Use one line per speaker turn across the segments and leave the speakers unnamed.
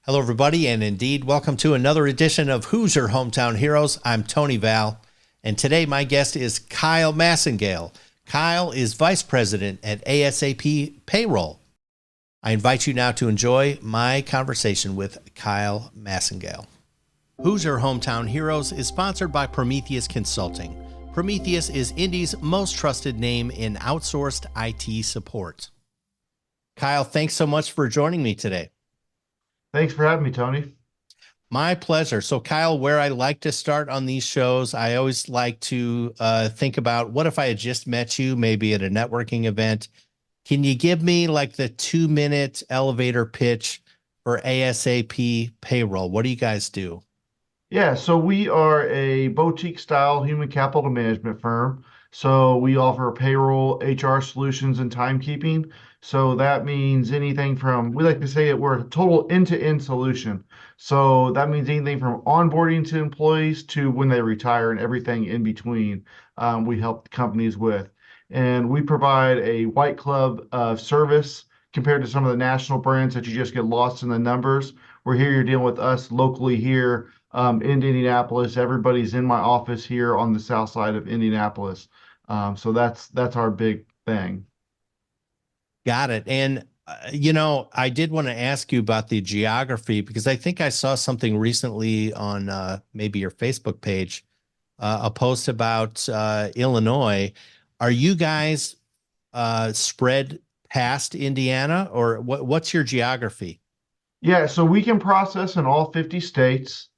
Hello, everybody, and indeed, welcome to another edition of Hoosier Hometown Heroes. I'm Tony Val, and today my guest is Kyle Masengale. Kyle is Vice President at ASAP Payroll. I invite you now to enjoy my conversation with Kyle Masengale. Hoosier Hometown Heroes is sponsored by Prometheus Consulting. Prometheus is Indy's most trusted name in outsourced IT support. Kyle, thanks so much for joining me today.
Thanks for having me, Tony.
My pleasure. So, Kyle, where I like to start on these shows, I always like to think about what if I had just met you, maybe at a networking event. Can you give me like the 2-minute elevator pitch for ASAP Payroll? What do you guys do?
Yeah, so we are a boutique style human capital management firm. So we offer payroll, HR solutions, and timekeeping. So that means anything from, we like to say it, we're a total end-to-end solution. So that means anything from onboarding to employees to when they retire and everything in between, we help companies with. And we provide a white glove service compared to some of the national brands that you just get lost in the numbers. We're here, you're dealing with us locally here in Indianapolis. Everybody's in my office here on the south side of Indianapolis. So that's our big thing.
Got it. And, I did want to ask you about the geography because I think I saw something recently on maybe your Facebook page, a post about Illinois. Are you guys spread past Indiana, or what's your geography?
Yeah, so we can process in all 50 states.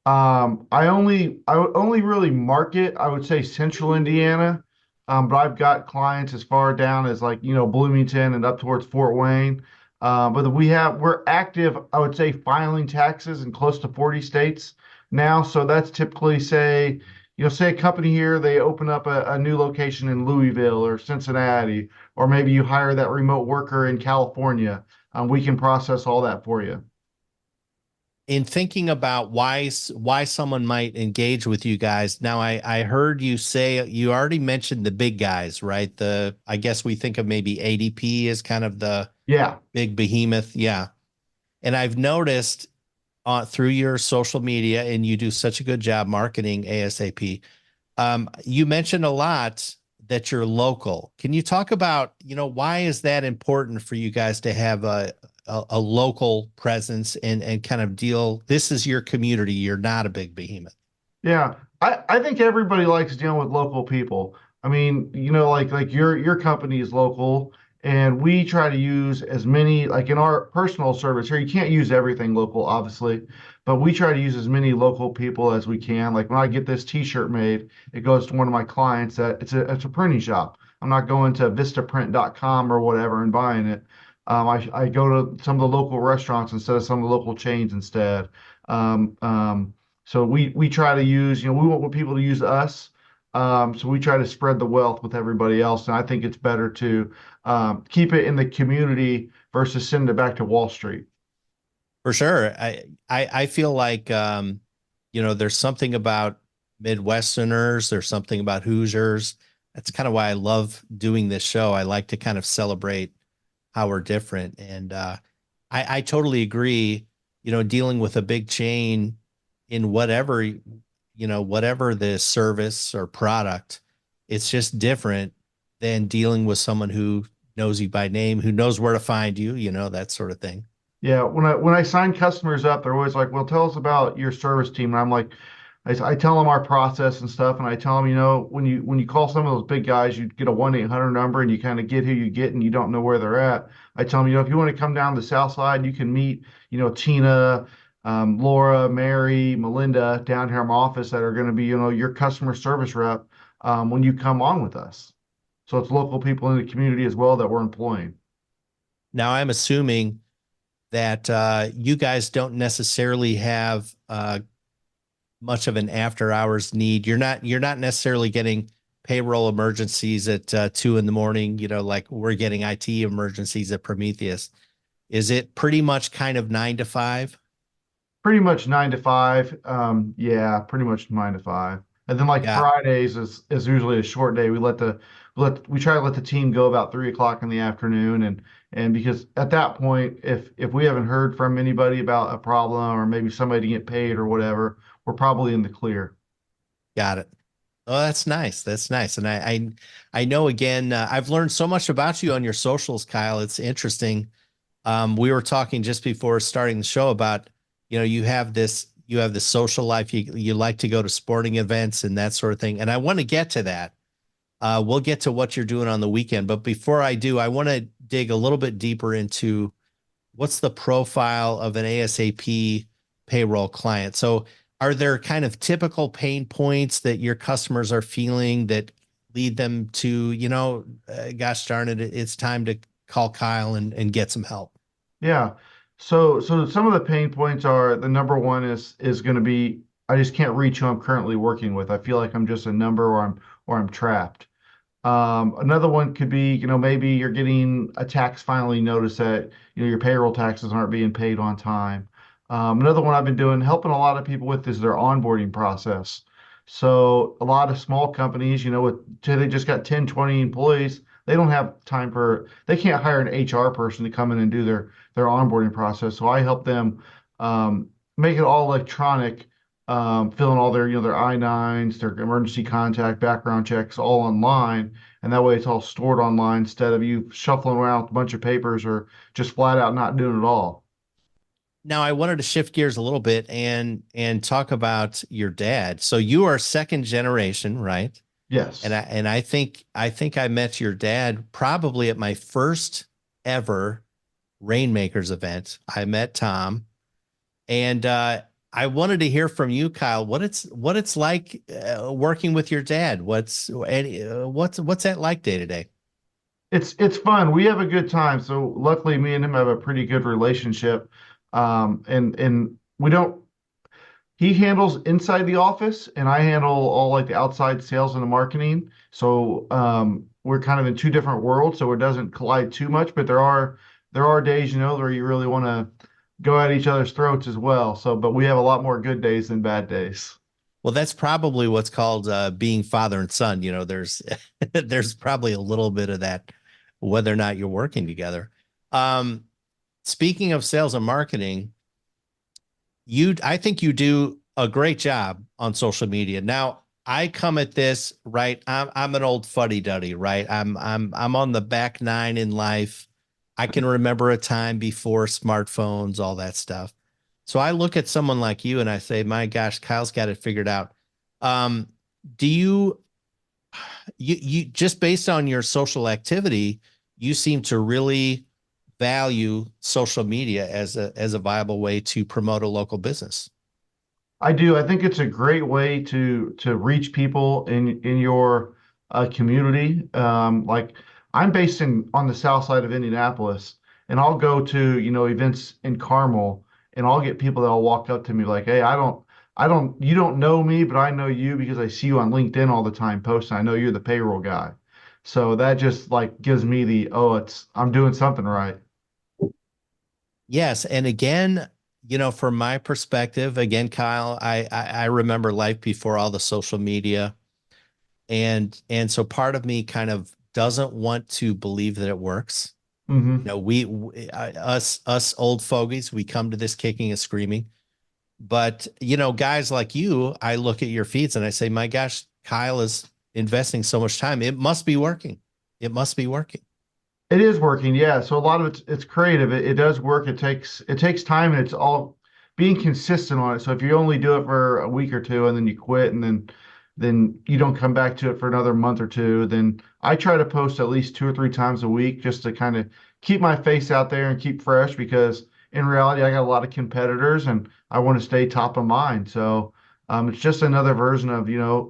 I would only really market, I would say central Indiana. But I've got clients as far down as like, Bloomington and up towards Fort Wayne. But we're active, I would say, filing taxes in close to 40 states now. So that's typically say a company here, they open up a new location in Louisville or Cincinnati, or maybe you hire that remote worker in California. We can process all that for you.
In thinking about why someone might engage with you guys, now I heard you say you already mentioned the big guys, right? I guess we think of maybe ADP as kind of the
Yeah.
big behemoth. Yeah. And I've noticed through your social media, and you do such a good job marketing ASAP. You mentioned a lot that you're local. Can you talk about, why is that important for you guys to have a local presence and kind of deal? This is your community. You're not a big behemoth.
Yeah, I think everybody likes dealing with local people. I mean, like your company is local, and we try to use as many, like in our personal service here, you can't use everything local, obviously, but we try to use as many local people as we can. Like when I get this t-shirt made, it goes to one of my clients that it's a printing shop. I'm not going to vistaprint.com or whatever and buying it. I go to some of the local restaurants instead of some of the local chains instead. Um, um, so we try to use, we want people to use us. So we try to spread the wealth with everybody else. And I think it's better to keep it in the community versus send it back to Wall Street.
For sure. I feel like, there's something about Midwesterners. There's something about Hoosiers. That's kind of why I love doing this show. I like to kind of celebrate how we're different. And I totally agree, dealing with a big chain in whatever the service or product, it's just different than dealing with someone who knows you by name, who knows where to find you, that sort of thing.
Yeah, when I sign customers up, they're always like, "Well, tell us about your service team." And I'm like, I tell them our process and stuff, and I tell them, when you call some of those big guys, you get a 1-800 number, and you kind of get who you get, and you don't know where they're at. I tell them, if you want to come down to the South Side, you can meet, Tina, Laura, Mary, Melinda down here in my office that are going to be, your customer service rep when you come on with us. So it's local people in the community as well that we're employing.
Now, I'm assuming that you guys don't necessarily have much of an after hours need. You're not necessarily getting payroll emergencies at 2 a.m, like we're getting IT emergencies at Prometheus. Is it pretty much kind of 9 to 5?
Pretty much 9 to 5. Yeah, pretty much 9 to 5. And then like
Yeah,
Fridays is usually a short day. We try to let the team go about 3 o'clock in the afternoon, and because at that point, if we haven't heard from anybody about a problem or maybe somebody to get paid or whatever, we're probably in the clear.
got it. Oh, that's nice. That's nice. And I know again, I've learned so much about you on your socials, Kyle. It's interesting. We were talking just before starting the show about, you have this social life. You like to go to sporting events and that sort of thing. And I want to get to that. We'll get to what you're doing on the weekend. But before I do, I want to dig a little bit deeper into what's the profile of an ASAP payroll client. So are there kind of typical pain points that your customers are feeling that lead them to, gosh darn it, it's time to call Kyle and get some help?
Yeah. So some of the pain points are the number one is going to be I just can't reach who I'm currently working with. I feel like I'm just a number or I'm trapped. Another one could be, maybe you're getting a tax filing notice that, your payroll taxes aren't being paid on time. Another one I've been doing, helping a lot of people with is their onboarding process. So a lot of small companies, say they just got 10, 20 employees, they don't have time they can't hire an HR person to come in and do their onboarding process. So I help them make it all electronic, filling all their I-9s, their emergency contact, background checks, all online, and that way it's all stored online instead of you shuffling around with a bunch of papers or just flat out not doing it all.
Now I wanted to shift gears a little bit and talk about your dad. So you are second generation, right? And
Yes.
I think I met your dad probably at my first ever Rainmakers event. I met Tom, and I wanted to hear from you, Kyle. What it's like working with your dad. What's that like day to day?
It's fun. We have a good time. So luckily me and him have a pretty good relationship. And we don't he handles inside the office and I handle all like the outside sales and the marketing. So we're kind of in two different worlds, so it doesn't collide too much, but there are days, where you really want to go at each other's throats as well. So, but we have a lot more good days than bad days.
Well, that's probably what's called being father and son. There's there's probably a little bit of that, whether or not you're working together. Um, Speaking of sales and marketing, I think you do a great job on social media. Now, I come at this right. I'm an old fuddy duddy, right? I'm on the back nine in life. I can remember a time before smartphones, all that stuff. So I look at someone like you and I say, my gosh, Kyle's got it figured out. Um, do you just based on your social activity, you seem to really value social media as a viable way to promote a local business.
I do. I think it's a great way to reach people in your community. Like I'm based in on the south side of Indianapolis, and I'll go to events in Carmel, and I'll get people that'll walk up to me like, "Hey, you don't know me, but I know you because I see you on LinkedIn all the time posting. I know you're the payroll guy." So that just like gives me I'm doing something right.
Yes, and again, from my perspective, again, Kyle, I remember life before all the social media, and so part of me kind of doesn't want to believe that it works.
Hmm.
Us old fogies, we come to this kicking and screaming. But guys like you, I look at your feeds and I say, my gosh, Kyle is investing so much time. It must be working. It must be working.
It is working, yeah. So a lot of it's creative. It does work. It takes time and it's all being consistent on it. So if you only do it for a week or two and then you quit and then you don't come back to it for another month or two, then I try to post at least 2 or 3 times a week just to kind of keep my face out there and keep fresh because in reality I got a lot of competitors and I want to stay top of mind. So it's just another version of,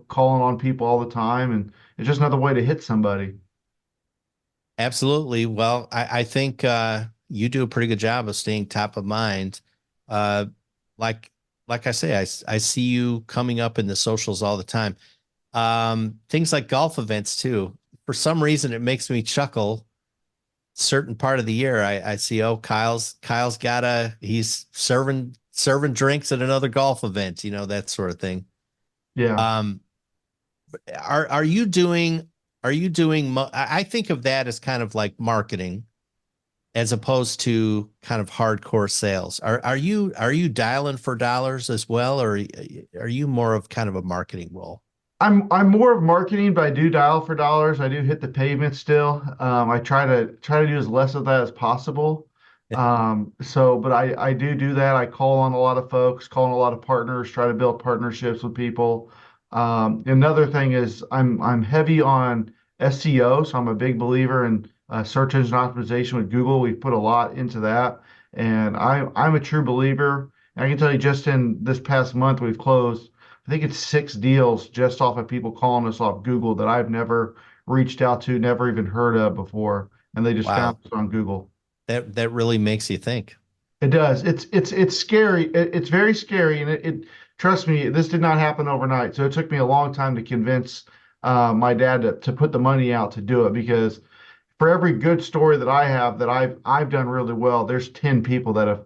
calling on people all the time and it's just another way to hit somebody.
Absolutely. Well, I think you do a pretty good job of staying top of mind. Uh, like like I say, I see you coming up in the socials all the time. Things like golf events too. For some reason, it makes me chuckle. Certain part of the year, I see, oh, Kyle's he's serving drinks at another golf event, that sort of thing.
Yeah.
Um, Are you doing I think of that as kind of like marketing as opposed to kind of hardcore sales. Are you dialing for dollars as well, or are you more of kind of a marketing role?
I'm more of marketing, but I do dial for dollars. I do hit the pavement still. I try to do as less of that as possible. But I do that. I call on a lot of folks, call on a lot of partners, try to build partnerships with people. Another thing is I'm heavy on SEO, so I'm a big believer in search engine optimization with Google. We've put a lot into that, and I'm a true believer. And I can tell you, just in this past month, we've closed. I think it's 6 deals just off of people calling us off Google that I've never reached out to, never even heard of before, and they just found
Wow,
us on Google.
that really makes you think.
It does. It's scary. It's very scary, and it trust me, this did not happen overnight. So it took me a long time to convince my dad to put the money out to do it because for every good story that I have that I've done really well, there's 10 people that have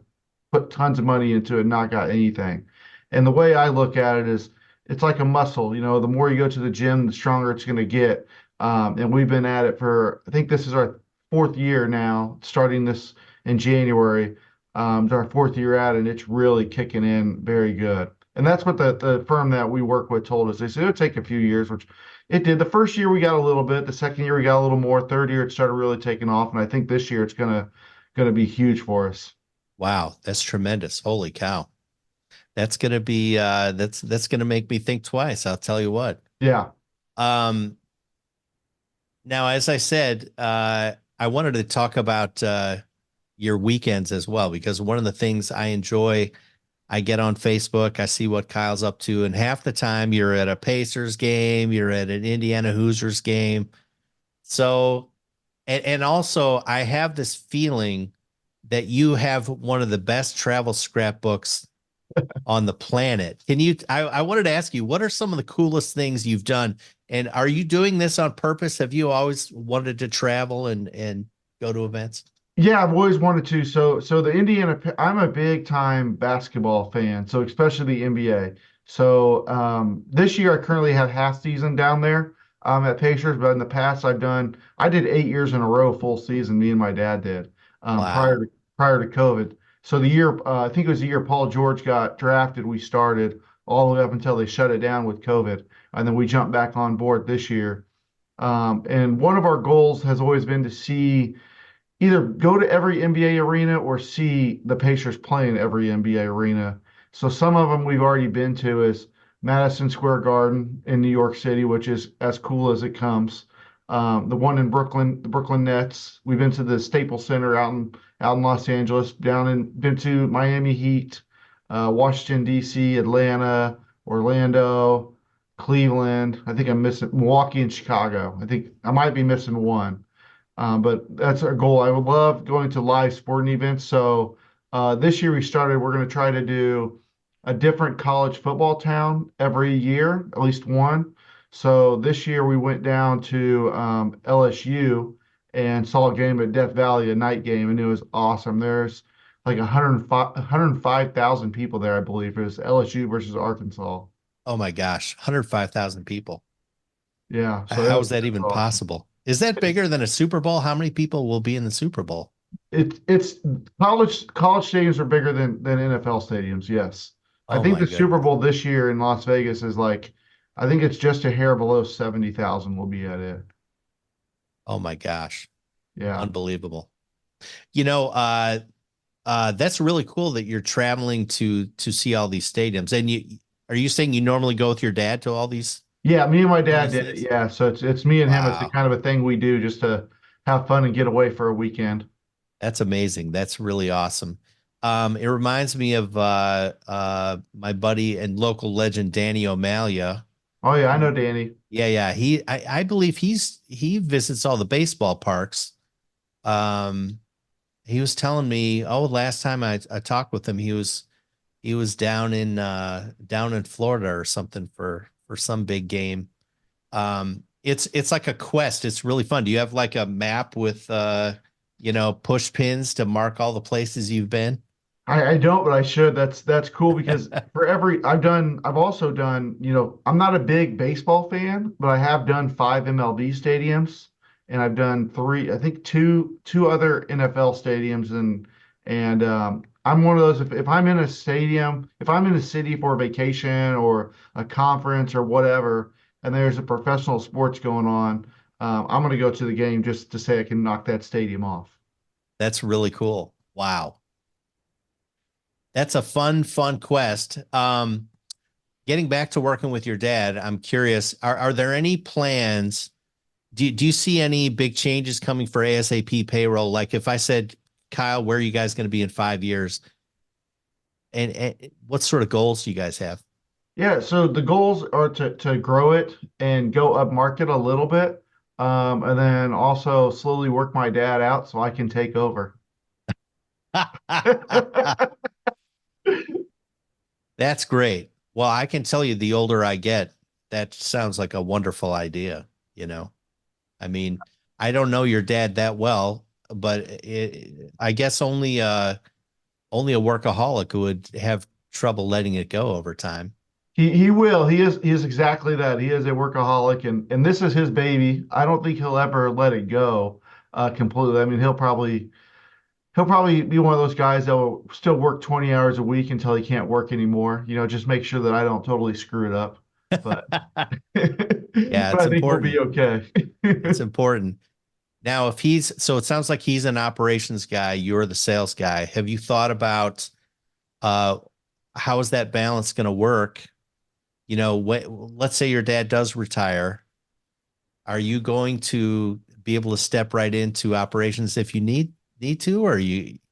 put tons of money into it and not got anything. And the way I look at it is it's like a muscle, the more you go to the gym, the stronger it's going to get. And we've been at it for, I think this is our fourth year now, starting this in January. It's our fourth year at it, and it's really kicking in very good. And that's what the firm that we work with told us. They said it'll take a few years, which it did. The first year we got a little bit. The second year we got a little more. Third year it started really taking off, and I think this year it's gonna be huge for us.
Wow, that's tremendous. Holy cow. That's gonna be that's gonna make me think twice. I'll tell you what.
Yeah.
Um, Now, as I said, I wanted to talk about your weekends as well, because one of the things I enjoy, I get on Facebook, I see what Kyle's up to, and half the time you're at a Pacers game, you're at an Indiana Hoosiers game. So, and also I have this feeling that you have one of the best travel scrapbooks on the planet. I wanted to ask you, what are some of the coolest things you've done? And are you doing this on purpose? Have you always wanted to travel and go to events?
Yeah, I've always wanted to. So the I'm a big time basketball fan, so especially the NBA. So this year I currently have half season down there at Pacers, but in the past I did 8 years in a row full season. Me and my dad did
Wow.
prior to COVID. So the year I think it was the year Paul George got drafted, we started all the way up until they shut it down with COVID, and then we jumped back on board this year. And one of our goals has always been to see either go to every NBA arena or see the Pacers play in every NBA arena. So some of them we've already been to is Madison Square Garden in New York City, which is as cool as it comes. The one in Brooklyn, the Brooklyn Nets. We've been to the Staples Center out in Los Angeles. Been to Miami Heat, Washington D.C., Atlanta, Orlando, Cleveland. I think I'm missing Milwaukee and Chicago. I think I might be missing one. But that's our goal. I would love going to live sporting events. So this year we're going to try to do a different college football town every year, at least one. So this year we went down to LSU and saw a game at Death Valley, a night game, and it was awesome. There's like 105,000 people there, I believe. It was LSU versus Arkansas.
Oh my gosh, 105,000 people.
Yeah, so
How is
it
that
was
even
awesome.
possible? Is that bigger than a Super Bowl? How many people will be in the Super Bowl?
It's college stadiums are bigger than NFL stadiums. Yes, I
Oh
think
my
the Super
goodness.
Bowl this year in Las Vegas is like, I think it's just a hair below 70,000 will be at it.
Oh my gosh.
Yeah,
Unbelievable. You know, that's really cool that you're traveling to see all these stadiums. And are you saying you normally go with your dad to
yeah. Me and my
all
dad
these
did it.
things?
Yeah, so it's me and him. It's the
Wow.
kind of a thing we do just to have fun and get away for a weekend.
That's amazing. That's really awesome. It reminds me of my buddy and local legend Danny O'Malia.
Oh yeah, I know
He,
Danny.
yeah. I believe he visits all the baseball parks. Um, he was telling me, oh, last time I talked with him, he was down in Florida or something for some big game. It's like a quest. It's really fun. Do you have like a map with push pins to mark all the places you've been?
I don't, but I should. That's cool because for every I've also done, I'm not a big baseball fan, but I have done 5 MLB stadiums and I've done three, I think two other NFL stadiums and I'm one of those if I'm in a stadium, if I'm in a city for a vacation or a conference or whatever, and there's a professional sports going on, I'm gonna go to the game just to say I can knock that stadium off.
That's really cool. Wow. That's a fun quest. Getting back to working with your dad, I'm curious, are there any plans? Do you see any big changes coming for ASAP payroll? Like if I said, Kyle, where are you guys going to be in 5 years? And what sort of goals do you guys have?
Yeah, so the goals are to grow it and go up market a little bit, and then also slowly work my dad out so I can take over.
That's great. Well, I can tell you the older I get, that sounds like a wonderful idea, you know? I mean, I don't know your dad that well, but I guess only a workaholic would have trouble letting it go over time.
He will. He is exactly that. He is a workaholic, and this is his baby. I don't think he'll ever let it go completely. I mean, he'll probably be one of those guys that will still work 20 hours a week until he can't work anymore. Just make sure that I don't totally screw it up. But
Yeah,
but
it's
I think we'll
important.
be okay.
It's important. Now, if so it sounds like he's an operations guy, you're the sales guy. Have you thought about uh how is that balance going to work? Let's say your dad does retire. Are you going to be able to step right into operations if you need to, or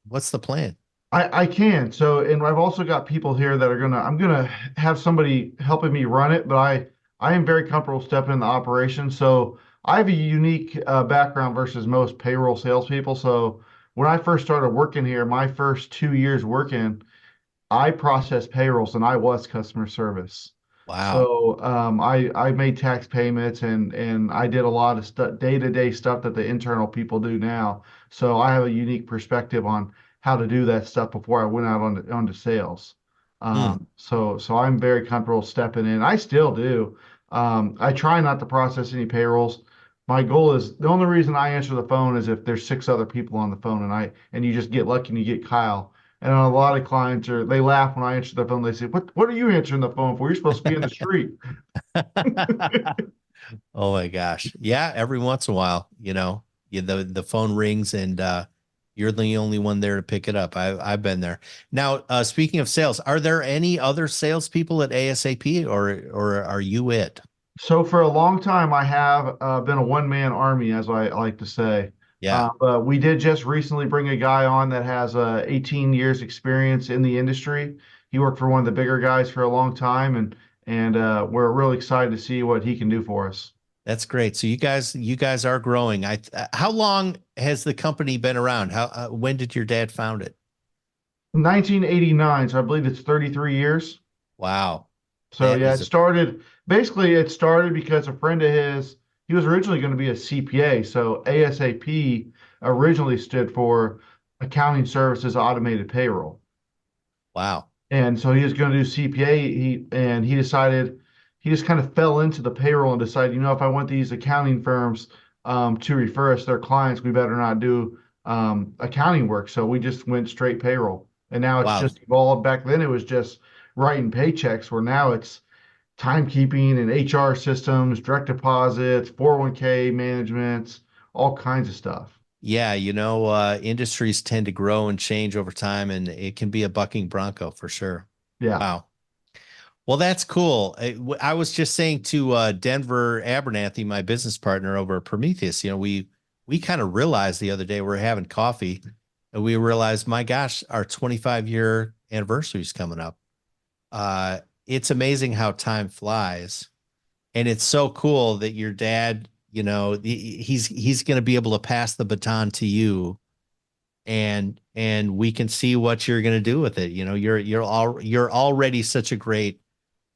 what's the plan?
I can. So, and I've also got people here that I'm gonna have somebody helping me run it, but I am very comfortable stepping in the operation. So I have a unique background versus most payroll salespeople. So when I first started working here, my first 2 years working, I processed payrolls and I was customer service.
Wow.
So I made tax payments and I did a lot of stuff, day-to-day stuff that the internal people do now. So I have a unique perspective on how to do that stuff before I went out onto sales.
Hmm.
So I'm very comfortable stepping in. I still do. I try not to process any payrolls. My goal is the only reason I answer the phone is if there's six other people on the phone and you just get lucky and you get Kyle. And a lot of clients they laugh when I answer the phone. They say, "What are you answering the phone for? You're supposed to be in the street."
Oh my gosh. Yeah, every once in a while, the phone rings and you're the only one there to pick it up. I've been there. Now, speaking of sales, are there any other salespeople at ASAP or are you it?
So for a long time, I have been a one-man army, as I like to say.
Yeah.
But we did just recently bring a guy on that has 18 years experience in the industry. He worked for one of the bigger guys for a long time, and we're really excited to see what he can do for us.
That's great. So you guys are growing. How long has the company been around? When did your dad found it?
1989, so I believe it's 33 years.
Wow.
So
That
yeah,
is
it started because a friend of his, he was originally going to be a CPA. So ASAP originally stood for Accounting Services Automated Payroll.
wow.
And so he was going to do CPA. He decided he just kind of fell into the payroll and decided, if I want these accounting firms to refer us their clients, we better not do accounting work. So we just went straight payroll. And now it's
Wow.
just evolved. Back then it was just writing paychecks, where now it's timekeeping and HR systems, direct deposits, 401k management, all kinds of stuff.
Yeah, industries tend to grow and change over time, and it can be a bucking bronco for sure.
Yeah.
Wow. Well, that's cool. I was just saying to Denver Abernathy, my business partner over at Prometheus, we kind of realized the other day we are having coffee, and we realized, my gosh, our 25-year anniversary is coming up. It's amazing how time flies, and it's so cool that your dad, he's going to be able to pass the baton to you, and we can see what you're going to do with it. You're already such a great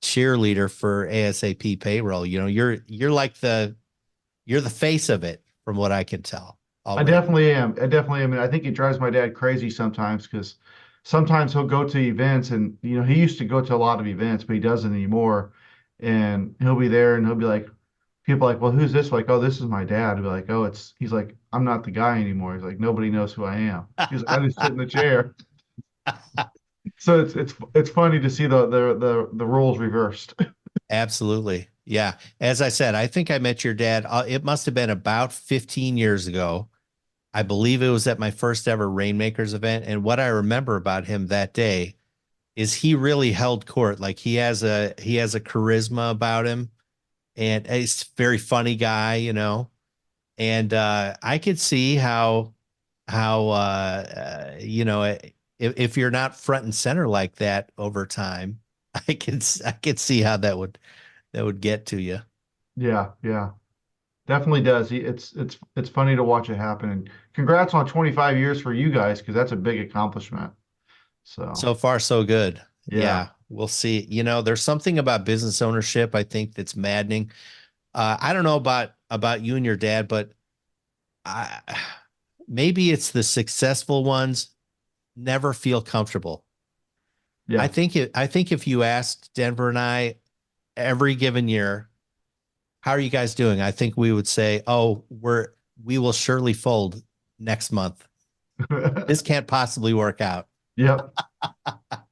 cheerleader for ASAP payroll. You're the face of it from what I can tell
I
already.
definitely am. I definitely am. And I think it drives my dad crazy sometimes because sometimes he'll go to events, and he used to go to a lot of events, but he doesn't anymore. And he'll be there, and he'll be like, people are like, well, who's this? Like, oh, this is my dad. He'll be like, oh, he's like, I'm not the guy anymore. He's like, nobody knows who I am. He's like, I just sit in the chair. So it's funny to see the roles reversed.
Absolutely. Yeah. As I said, I think I met your dad. It must have been about 15 years ago. I believe it was at my first ever Rainmakers event. And what I remember about him that day is he really held court. Like he has a charisma about him, and he's a very funny guy, And I could see how if you're not front and center like that over time, I could see how that would get to you.
Yeah, yeah, definitely does. It's funny to watch it happen. And congrats on 25 years for you guys, because that's a big accomplishment. So
So far, so good.
yeah,
Yeah, we'll see. There's something about business ownership, I think, that's maddening. I don't know about you and your dad, but I, maybe it's the successful ones never feel comfortable. I
yeah.
think if you asked Denver and I every given year, how are you guys doing? I think we would say, oh, we will surely fold next month. This can't possibly work out.
Yep.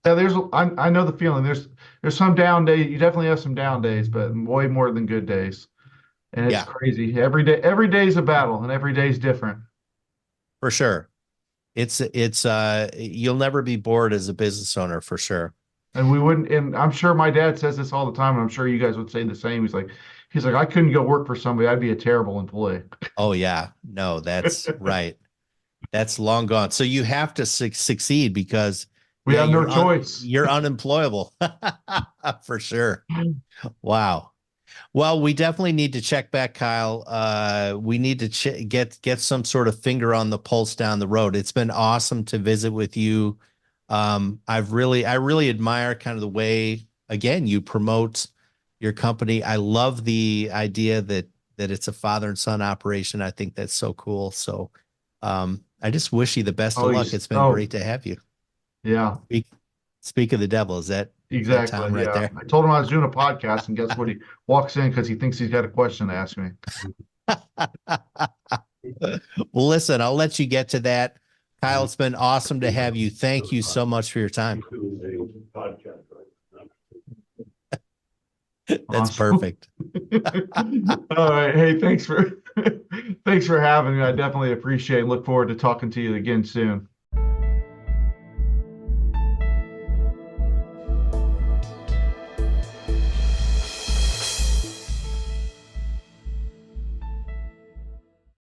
Yeah, I know the feeling. There's some down days. You definitely have some down days, but way more than good days. And it's
Yeah,
crazy. Every day is a battle, and every day is different.
for sure. It's you'll never be bored as a business owner for sure.
And we wouldn't, and I'm sure my dad says this all the time, and I'm sure you guys would say the same. He's like, I couldn't go work for somebody. I'd be a terrible employee.
Oh yeah. No, that's right. That's long gone. So you have to succeed because
We
yeah,
have no choice.
you're unemployable for sure. Wow. Well, we definitely need to check back, Kyle. We need to get some sort of finger on the pulse down the road. It's been awesome to visit with you. I really admire kind of the way, again, you promote your company. I love the idea that it's a father and son operation. I think that's so cool. So, I just wish you the best of
Oh,
luck. It's been
oh,
great to have you.
yeah,
Speak, speak of the devil. Is that Tom
exactly.
right
Yeah.
there?
I told him I was doing a podcast, and guess what? He walks in because he thinks he's got a question to ask me.
Well, listen, I'll let you get to that. Kyle, it's been awesome to have you. Thank you so much for your time. That's
Awesome.
perfect.
All right. Hey, thanks for thanks for having me. I definitely appreciate it. Look forward to talking to you again soon.